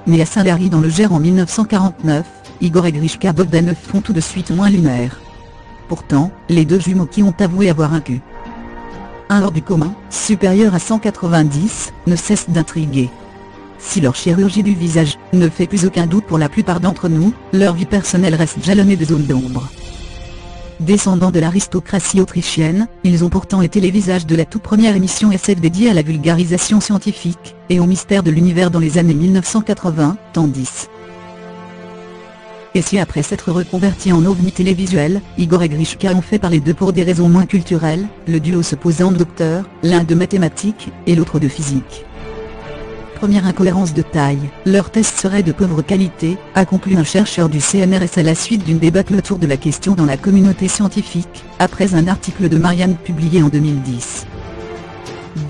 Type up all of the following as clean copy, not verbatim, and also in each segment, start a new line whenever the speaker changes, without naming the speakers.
né à Saint-Lary dans le Gers en 1949, Igor et Grishka Bogdanov font tout de suite moins lunaire. Pourtant, les deux jumeaux qui ont avoué avoir un QI hors du commun, supérieur à 190, ne cessent d'intriguer. Si leur chirurgie du visage ne fait plus aucun doute pour la plupart d'entre nous, leur vie personnelle reste jalonnée de zones d'ombre. Descendants de l'aristocratie autrichienne, ils ont pourtant été les visages de la toute première émission SF dédiée à la vulgarisation scientifique et au mystère de l'univers dans les années 1980, tandis. Et si après s'être reconvertis en ovnis télévisuels, Igor et Grishka ont fait parler d'eux pour des raisons moins culturelles, le duo se pose en docteur, l'un de mathématiques et l'autre de physique. Première incohérence de taille, leur test serait de pauvre qualité, a conclu un chercheur du CNRS à la suite d'une débâcle autour de la question dans la communauté scientifique, après un article de Marianne publié en 2010.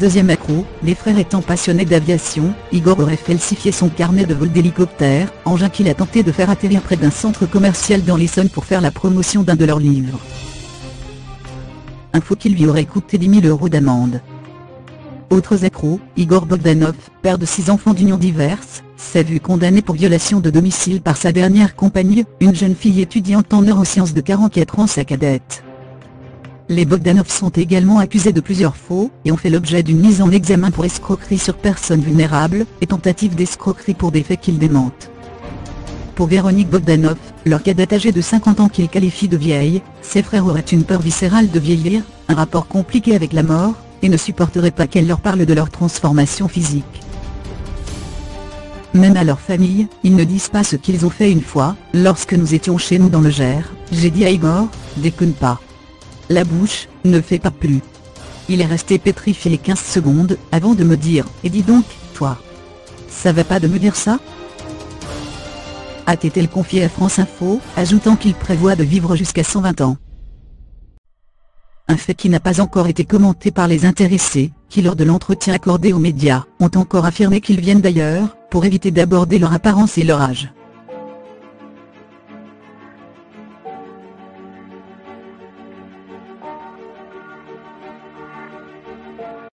Deuxième accro, les frères étant passionnés d'aviation, Igor aurait falsifié son carnet de vol d'hélicoptère, engin qu'il a tenté de faire atterrir près d'un centre commercial dans l'Essonne pour faire la promotion d'un de leurs livres. Info qui lui aurait coûté 10 000 € d'amende. Autres accros, Igor Bogdanov, père de 6 enfants d'unions diverses, s'est vu condamné pour violation de domicile par sa dernière compagne, une jeune fille étudiante en neurosciences de 44 ans, sa cadette. Les Bogdanov sont également accusés de plusieurs faux, et ont fait l'objet d'une mise en examen pour escroquerie sur personnes vulnérables, et tentative d'escroquerie pour des faits qu'ils démentent. Pour Véronique Bogdanov, leur cadette âgée de 50 ans qu'ils qualifient de vieille, ses frères auraient une peur viscérale de vieillir, un rapport compliqué avec la mort, et ne supporteraient pas qu'elle leur parle de leur transformation physique. Même à leur famille, ils ne disent pas ce qu'ils ont fait une fois. Lorsque nous étions chez nous dans le Gers, j'ai dit à Igor, déconne pas. La bouche ne fait pas plus. Il est resté pétrifié 15 secondes, avant de me dire, et dis donc, toi. Ça va pas de me dire ça? A-t-elle confié à France Info, ajoutant qu'il prévoit de vivre jusqu'à 120 ans. Un fait qui n'a pas encore été commenté par les intéressés, qui lors de l'entretien accordé aux médias, ont encore affirmé qu'ils viennent d'ailleurs, pour éviter d'aborder leur apparence et leur âge.